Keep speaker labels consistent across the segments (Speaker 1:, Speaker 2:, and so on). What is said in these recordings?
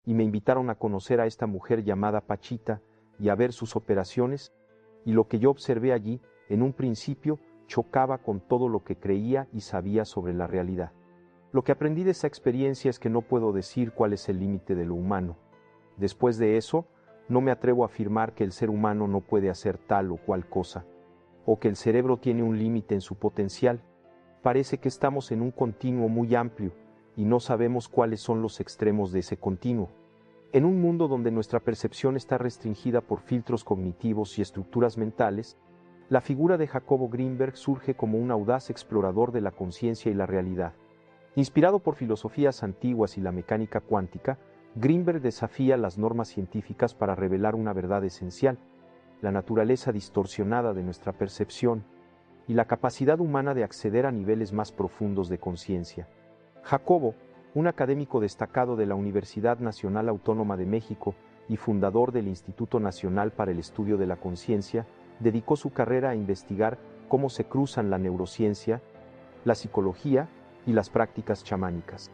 Speaker 1: y me invitaron a conocer a esta mujer llamada Pachita y a ver sus operaciones, y lo que yo observé allí, en un principio, chocaba con todo lo que creía y sabía sobre la realidad. Lo que aprendí de esa experiencia es que no puedo decir cuál es el límite de lo humano. Después de eso, no me atrevo a afirmar que el ser humano no puede hacer tal o cual cosa, o que el cerebro tiene un límite en su potencial. Parece que estamos en un continuo muy amplio y no sabemos cuáles son los extremos de ese continuo. En un mundo donde nuestra percepción está restringida por filtros cognitivos y estructuras mentales, la figura de Jacobo Grinberg surge como un audaz explorador de la conciencia y la realidad. Inspirado por filosofías antiguas y la mecánica cuántica, Grinberg desafía las normas científicas para revelar una verdad esencial: la naturaleza distorsionada de nuestra percepción y la capacidad humana de acceder a niveles más profundos de conciencia. Jacobo, un académico destacado de la Universidad Nacional Autónoma de México y fundador del Instituto Nacional para el Estudio de la Conciencia, dedicó su carrera a investigar cómo se cruzan la neurociencia, la psicología y las prácticas chamánicas.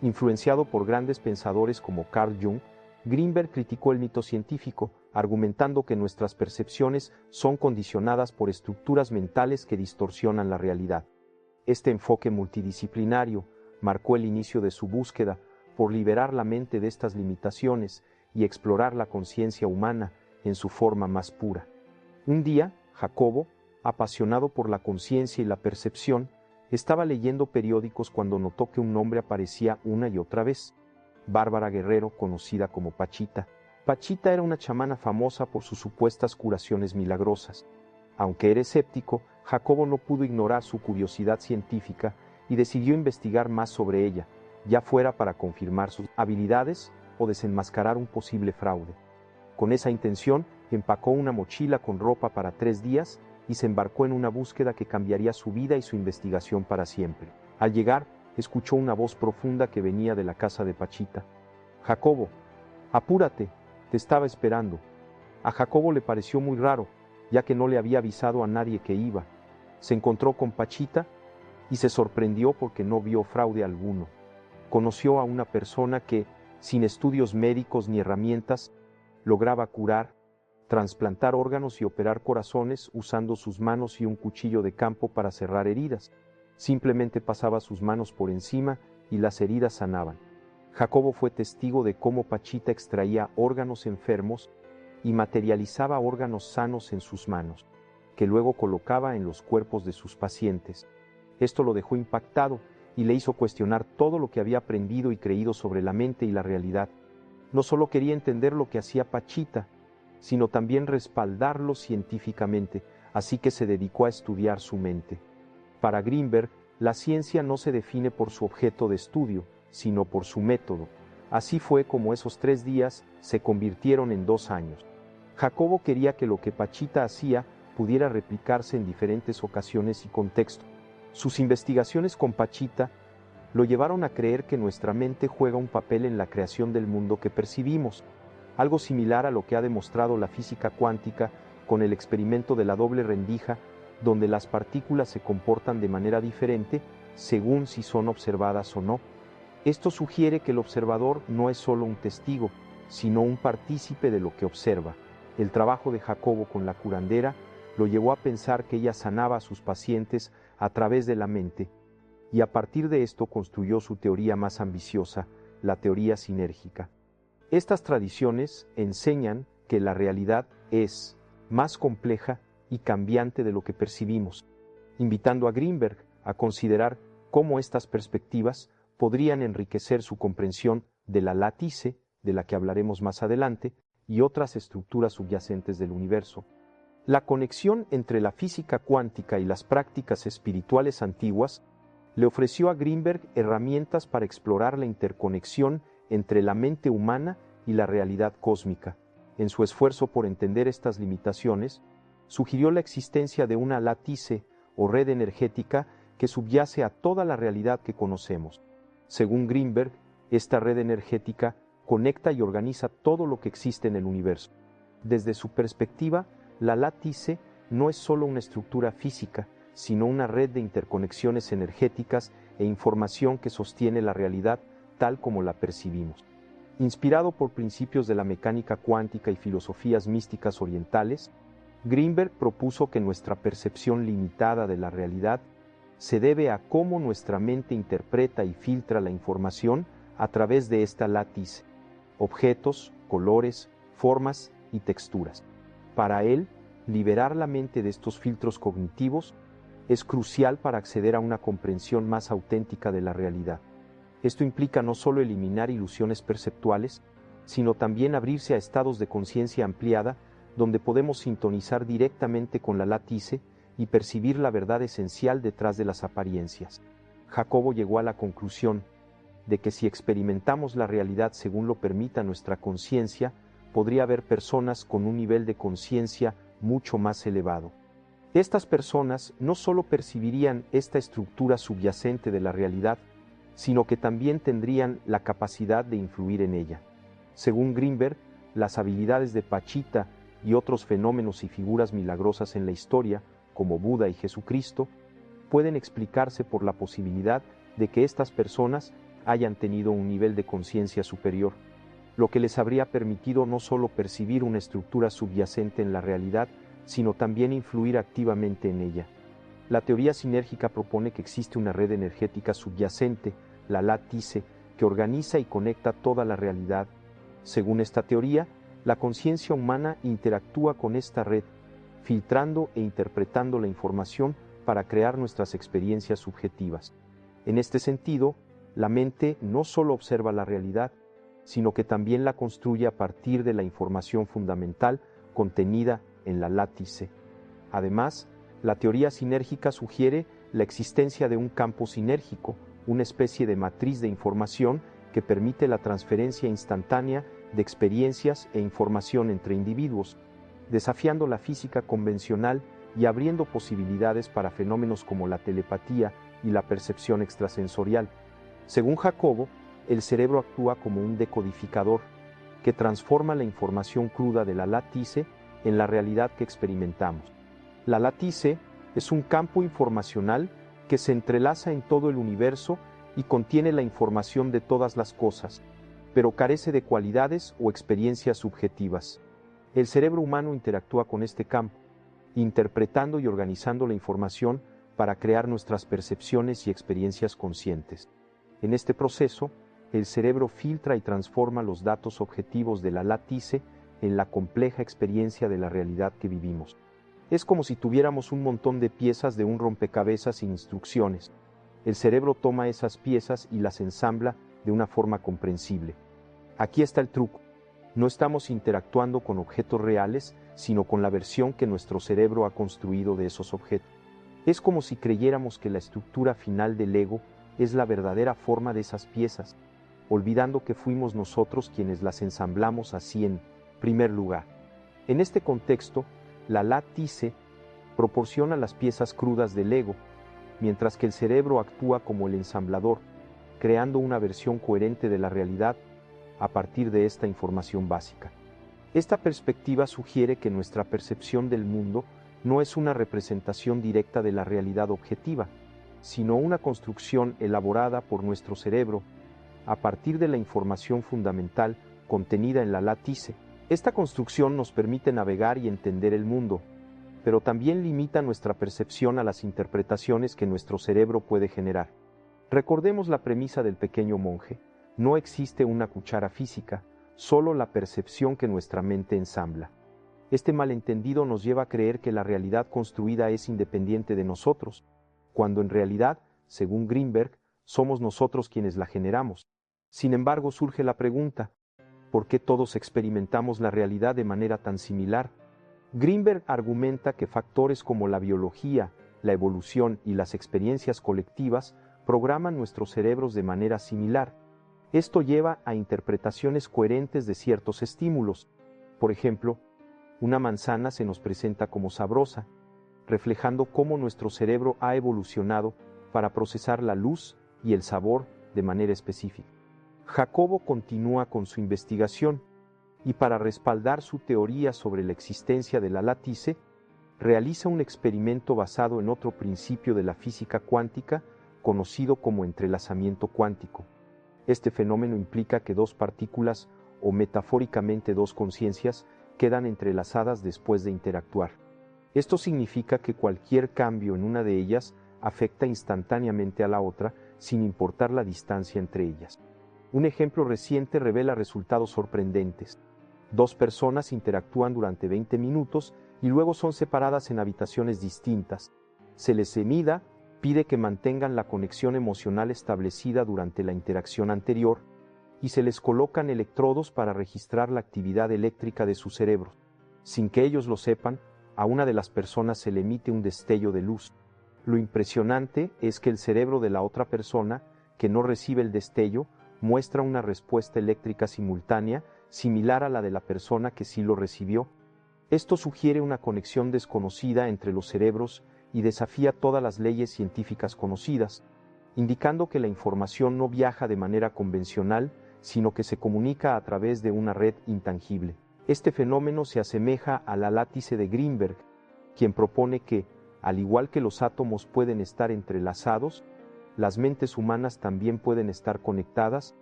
Speaker 1: Influenciado por grandes pensadores como Carl Jung, Grinberg criticó el mito científico, argumentando que nuestras percepciones son condicionadas por estructuras mentales que distorsionan la realidad. Este enfoque multidisciplinario marcó el inicio de su búsqueda por liberar la mente de estas limitaciones y explorar la conciencia humana en su forma más pura. Un día, Jacobo, apasionado por la conciencia y la percepción, estaba leyendo periódicos cuando notó que un nombre aparecía una y otra vez: Bárbara Guerrero, conocida como Pachita. Pachita era una chamana famosa por sus supuestas curaciones milagrosas. Aunque era escéptico, Jacobo no pudo ignorar su curiosidad científica y decidió investigar más sobre ella, ya fuera para confirmar sus habilidades o desenmascarar un posible fraude. Con esa intención, empacó una mochila con ropa para 3 días y se embarcó en una búsqueda que cambiaría su vida y su investigación para siempre. Al llegar, escuchó una voz profunda que venía de la casa de Pachita. «Jacobo, apúrate, te estaba esperando». A Jacobo le pareció muy raro, ya que no le había avisado a nadie que iba. Se encontró con Pachita y se sorprendió porque no vio fraude alguno. Conoció a una persona que, sin estudios médicos ni herramientas, lograba curar, trasplantar órganos y operar corazones usando sus manos y un cuchillo de campo para cerrar heridas. Simplemente pasaba sus manos por encima y las heridas sanaban. Jacobo fue testigo de cómo Pachita extraía órganos enfermos y materializaba órganos sanos en sus manos, que luego colocaba en los cuerpos de sus pacientes. Esto lo dejó impactado y le hizo cuestionar todo lo que había aprendido y creído sobre la mente y la realidad. No solo quería entender lo que hacía Pachita, sino también respaldarlo científicamente, así que se dedicó a estudiar su mente. Para Grinberg, la ciencia no se define por su objeto de estudio, sino por su método. Así fue como esos 3 días se convirtieron en 2 años. Jacobo quería que lo que Pachita hacía pudiera replicarse en diferentes ocasiones y contextos. Sus investigaciones con Pachita lo llevaron a creer que nuestra mente juega un papel en la creación del mundo que percibimos, algo similar a lo que ha demostrado la física cuántica con el experimento de la doble rendija, donde las partículas se comportan de manera diferente según si son observadas o no. Esto sugiere que el observador no es solo un testigo, sino un partícipe de lo que observa. El trabajo de Jacobo con la curandera lo llevó a pensar que ella sanaba a sus pacientes a través de la mente, y a partir de esto construyó su teoría más ambiciosa, la teoría sinérgica. Estas tradiciones enseñan que la realidad es más compleja y cambiante de lo que percibimos, invitando a Grinberg a considerar cómo estas perspectivas podrían enriquecer su comprensión de la látice, de la que hablaremos más adelante, y otras estructuras subyacentes del universo. La conexión entre la física cuántica y las prácticas espirituales antiguas le ofreció a Grinberg herramientas para explorar la interconexión entre la mente humana y la realidad cósmica. En su esfuerzo por entender estas limitaciones, sugirió la existencia de una látice o red energética que subyace a toda la realidad que conocemos. Según Grinberg, esta red energética conecta y organiza todo lo que existe en el universo. Desde su perspectiva, la látice no es solo una estructura física, sino una red de interconexiones energéticas e información que sostiene la realidad tal como la percibimos. Inspirado por principios de la mecánica cuántica y filosofías místicas orientales, Greenberg propuso que nuestra percepción limitada de la realidad se debe a cómo nuestra mente interpreta y filtra la información a través de esta látice, objetos, colores, formas y texturas. Para él, liberar la mente de estos filtros cognitivos es crucial para acceder a una comprensión más auténtica de la realidad. Esto implica no solo eliminar ilusiones perceptuales, sino también abrirse a estados de conciencia ampliada donde podemos sintonizar directamente con la látice y percibir la verdad esencial detrás de las apariencias. Jacobo llegó a la conclusión de que si experimentamos la realidad según lo permita nuestra conciencia, podría haber personas con un nivel de conciencia mucho más elevado. Estas personas no solo percibirían esta estructura subyacente de la realidad, sino que también tendrían la capacidad de influir en ella. Según Greenberg, las habilidades de Pachita y otros fenómenos y figuras milagrosas en la historia, como Buda y Jesucristo, pueden explicarse por la posibilidad de que estas personas hayan tenido un nivel de conciencia superior, lo que les habría permitido no solo percibir una estructura subyacente en la realidad, sino también influir activamente en ella. La teoría sinérgica propone que existe una red energética subyacente, la látice, que organiza y conecta toda la realidad. Según esta teoría, la conciencia humana interactúa con esta red, filtrando e interpretando la información para crear nuestras experiencias subjetivas. En este sentido, la mente no solo observa la realidad, sino que también la construye a partir de la información fundamental contenida en la látice. Además, la teoría sinérgica sugiere la existencia de un campo sinérgico, una especie de matriz de información que permite la transferencia instantánea de experiencias e información entre individuos, desafiando la física convencional y abriendo posibilidades para fenómenos como la telepatía y la percepción extrasensorial. Según Jacobo, el cerebro actúa como un decodificador que transforma la información cruda de la látice en la realidad que experimentamos. La látice es un campo informacional que se entrelaza en todo el universo y contiene la información de todas las cosas, pero carece de cualidades o experiencias subjetivas. El cerebro humano interactúa con este campo, interpretando y organizando la información para crear nuestras percepciones y experiencias conscientes. En este proceso, el cerebro filtra y transforma los datos objetivos de la látice en la compleja experiencia de la realidad que vivimos. Es como si tuviéramos un montón de piezas de un rompecabezas sin instrucciones. El cerebro toma esas piezas y las ensambla de una forma comprensible. Aquí está el truco. No estamos interactuando con objetos reales, sino con la versión que nuestro cerebro ha construido de esos objetos. Es como si creyéramos que la estructura final del ego es la verdadera forma de esas piezas, olvidando que fuimos nosotros quienes las ensamblamos así en primer lugar. En este contexto, la látice proporciona las piezas crudas del ego, mientras que el cerebro actúa como el ensamblador, creando una versión coherente de la realidad a partir de esta información básica. Esta perspectiva sugiere que nuestra percepción del mundo no es una representación directa de la realidad objetiva, sino una construcción elaborada por nuestro cerebro a partir de la información fundamental contenida en la látice. Esta construcción nos permite navegar y entender el mundo, pero también limita nuestra percepción a las interpretaciones que nuestro cerebro puede generar. Recordemos la premisa del pequeño monje: no existe una cuchara física, solo la percepción que nuestra mente ensambla. Este malentendido nos lleva a creer que la realidad construida es independiente de nosotros, cuando en realidad, según Greenberg, somos nosotros quienes la generamos. Sin embargo, surge la pregunta: ¿por qué todos experimentamos la realidad de manera tan similar? Greenberg argumenta que factores como la biología, la evolución y las experiencias colectivas programan nuestros cerebros de manera similar. Esto lleva a interpretaciones coherentes de ciertos estímulos. Por ejemplo, una manzana se nos presenta como sabrosa, reflejando cómo nuestro cerebro ha evolucionado para procesar la luz y el sabor de manera específica. Jacobo continúa con su investigación y, para respaldar su teoría sobre la existencia de la látice, realiza un experimento basado en otro principio de la física cuántica conocido como entrelazamiento cuántico. Este fenómeno implica que dos partículas, o metafóricamente dos conciencias, quedan entrelazadas después de interactuar. Esto significa que cualquier cambio en una de ellas afecta instantáneamente a la otra, sin importar la distancia entre ellas. Un ejemplo reciente revela resultados sorprendentes. Dos personas interactúan durante 20 minutos y luego son separadas en habitaciones distintas. Se les pide que mantengan la conexión emocional establecida durante la interacción anterior y se les colocan electrodos para registrar la actividad eléctrica de su cerebro. Sin que ellos lo sepan, a una de las personas se le emite un destello de luz. Lo impresionante es que el cerebro de la otra persona, que no recibe el destello, muestra una respuesta eléctrica simultánea, similar a la de la persona que sí lo recibió. Esto sugiere una conexión desconocida entre los cerebros y desafía todas las leyes científicas conocidas, indicando que la información no viaja de manera convencional, sino que se comunica a través de una red intangible. Este fenómeno se asemeja a la látice de Greenberg, quien propone que, al igual que los átomos pueden estar entrelazados, las mentes humanas también pueden estar conectadas,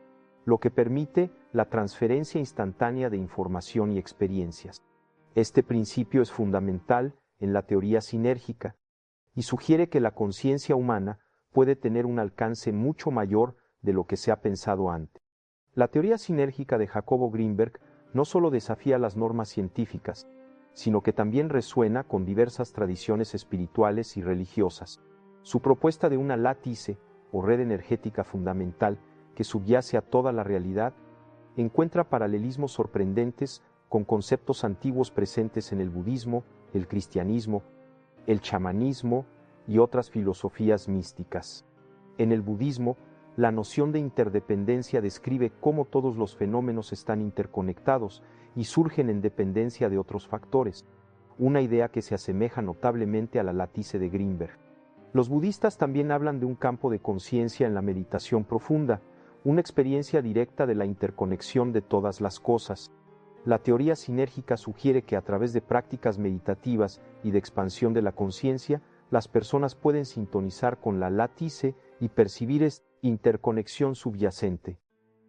Speaker 1: lo que permite la transferencia instantánea de información y experiencias. Este principio es fundamental en la teoría sinérgica y sugiere que la conciencia humana puede tener un alcance mucho mayor de lo que se ha pensado antes. La teoría sinérgica de Jacobo Greenberg no solo desafía las normas científicas, sino que también resuena con diversas tradiciones espirituales y religiosas. Su propuesta de una látice o red energética fundamental que subyace a toda la realidad encuentra paralelismos sorprendentes con conceptos antiguos presentes en el budismo, el cristianismo, el chamanismo y otras filosofías místicas. En el budismo, la noción de interdependencia describe cómo todos los fenómenos están interconectados y surgen en dependencia de otros factores, una idea que se asemeja notablemente a la látice de Greenberg. Los budistas también hablan de un campo de conciencia en la meditación profunda, una experiencia directa de la interconexión de todas las cosas. La teoría sinérgica sugiere que a través de prácticas meditativas y de expansión de la conciencia, las personas pueden sintonizar con la látice y percibir esta interconexión subyacente.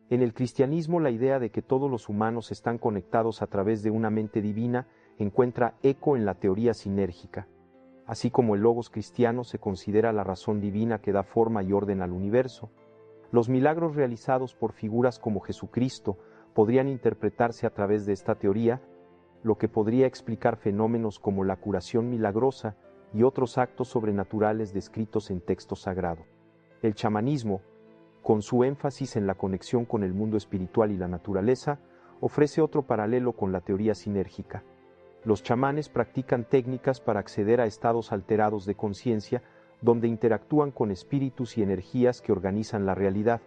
Speaker 1: En el cristianismo, la idea de que todos los humanos están conectados a través de una mente divina encuentra eco en la teoría sinérgica. Así como el logos cristiano se considera la razón divina que da forma y orden al universo, los milagros realizados por figuras como Jesucristo podrían interpretarse a través de esta teoría, lo que podría explicar fenómenos como la curación milagrosa y otros actos sobrenaturales descritos en textos sagrados. El chamanismo, con su énfasis en la conexión con el mundo espiritual y la naturaleza, ofrece otro paralelo con la teoría sinérgica. Los chamanes practican técnicas para acceder a estados alterados de conciencia donde interactúan con espíritus y energías que organizan la realidad.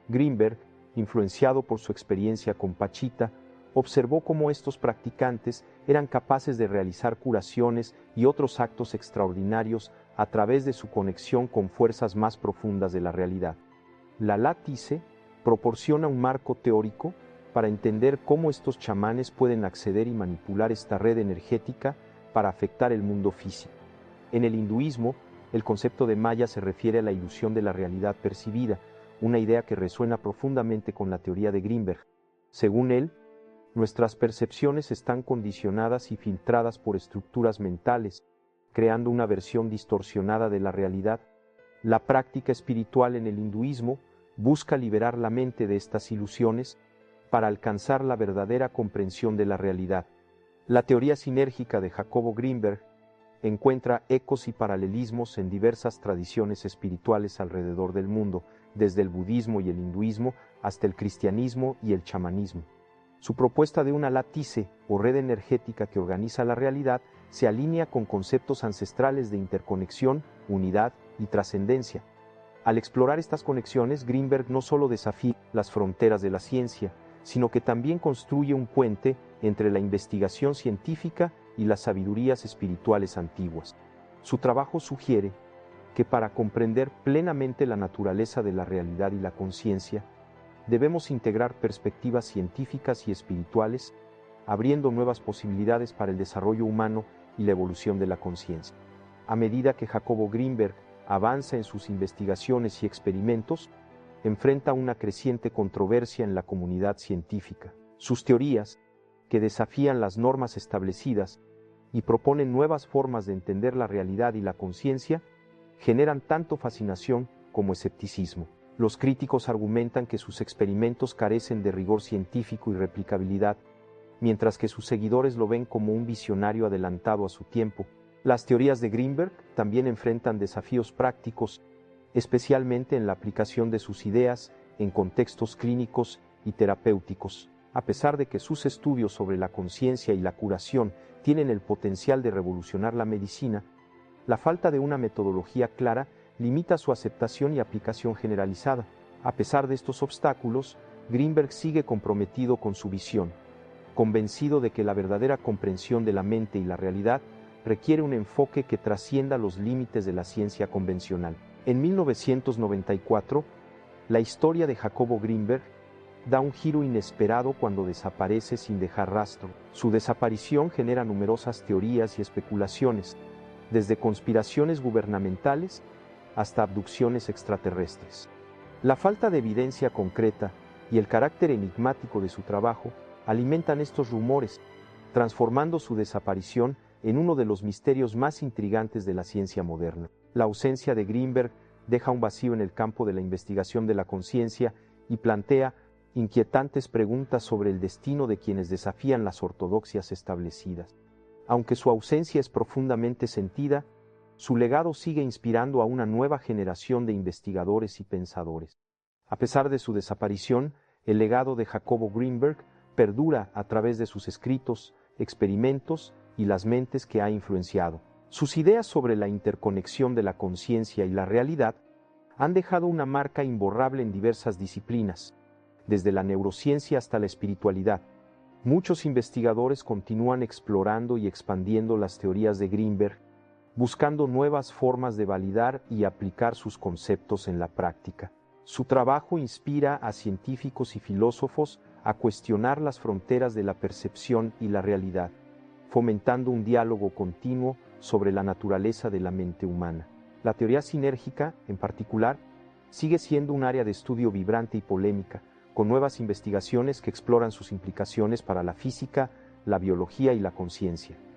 Speaker 1: Greenberg, influenciado por su experiencia con Pachita, observó cómo estos practicantes eran capaces de realizar curaciones y otros actos extraordinarios a través de su conexión con fuerzas más profundas de la realidad. La látice proporciona un marco teórico para entender cómo estos chamanes pueden acceder y manipular esta red energética para afectar el mundo físico. En el hinduismo, el concepto de Maya se refiere a la ilusión de la realidad percibida, una idea que resuena profundamente con la teoría de Greenberg. Según él, nuestras percepciones están condicionadas y filtradas por estructuras mentales, creando una versión distorsionada de la realidad. La práctica espiritual en el hinduismo busca liberar la mente de estas ilusiones para alcanzar la verdadera comprensión de la realidad. La teoría sinérgica de Jacobo Greenberg encuentra ecos y paralelismos en diversas tradiciones espirituales alrededor del mundo, desde el budismo y el hinduismo hasta el cristianismo y el chamanismo. Su propuesta de una látice o red energética que organiza la realidad se alinea con conceptos ancestrales de interconexión, unidad y trascendencia. Al explorar estas conexiones, Greenberg no solo desafía las fronteras de la ciencia, sino que también construye un puente entre la investigación científica y las sabidurías espirituales antiguas. Su trabajo sugiere que para comprender plenamente la naturaleza de la realidad y la conciencia, debemos integrar perspectivas científicas y espirituales, abriendo nuevas posibilidades para el desarrollo humano y la evolución de la conciencia. A medida que Jacobo Greenberg avanza en sus investigaciones y experimentos, enfrenta una creciente controversia en la comunidad científica. Sus teorías, que desafían las normas establecidas y proponen nuevas formas de entender la realidad y la conciencia, generan tanto fascinación como escepticismo. Los críticos argumentan que sus experimentos carecen de rigor científico y replicabilidad, mientras que sus seguidores lo ven como un visionario adelantado a su tiempo. Las teorías de Greenberg también enfrentan desafíos prácticos, especialmente en la aplicación de sus ideas en contextos clínicos y terapéuticos. A pesar de que sus estudios sobre la conciencia y la curación tienen el potencial de revolucionar la medicina, la falta de una metodología clara limita su aceptación y aplicación generalizada. A pesar de estos obstáculos, Greenberg sigue comprometido con su visión, convencido de que la verdadera comprensión de la mente y la realidad requiere un enfoque que trascienda los límites de la ciencia convencional. En 1994, la historia de Jacobo Greenberg da un giro inesperado cuando desaparece sin dejar rastro. Su desaparición genera numerosas teorías y especulaciones, desde conspiraciones gubernamentales hasta abducciones extraterrestres. La falta de evidencia concreta y el carácter enigmático de su trabajo alimentan estos rumores, transformando su desaparición en uno de los misterios más intrigantes de la ciencia moderna. La ausencia de Greenberg deja un vacío en el campo de la investigación de la conciencia y plantea inquietantes preguntas sobre el destino de quienes desafían las ortodoxias establecidas. Aunque su ausencia es profundamente sentida, su legado sigue inspirando a una nueva generación de investigadores y pensadores. A pesar de su desaparición, el legado de Jacobo Greenberg perdura a través de sus escritos, experimentos y las mentes que ha influenciado. Sus ideas sobre la interconexión de la conciencia y la realidad han dejado una marca imborrable en diversas disciplinas, desde la neurociencia hasta la espiritualidad. Muchos investigadores continúan explorando y expandiendo las teorías de Greenberg, buscando nuevas formas de validar y aplicar sus conceptos en la práctica. Su trabajo inspira a científicos y filósofos a cuestionar las fronteras de la percepción y la realidad, fomentando un diálogo continuo sobre la naturaleza de la mente humana. La teoría sinérgica, en particular, sigue siendo un área de estudio vibrante y polémica, con nuevas investigaciones que exploran sus implicaciones para la física, la biología y la conciencia.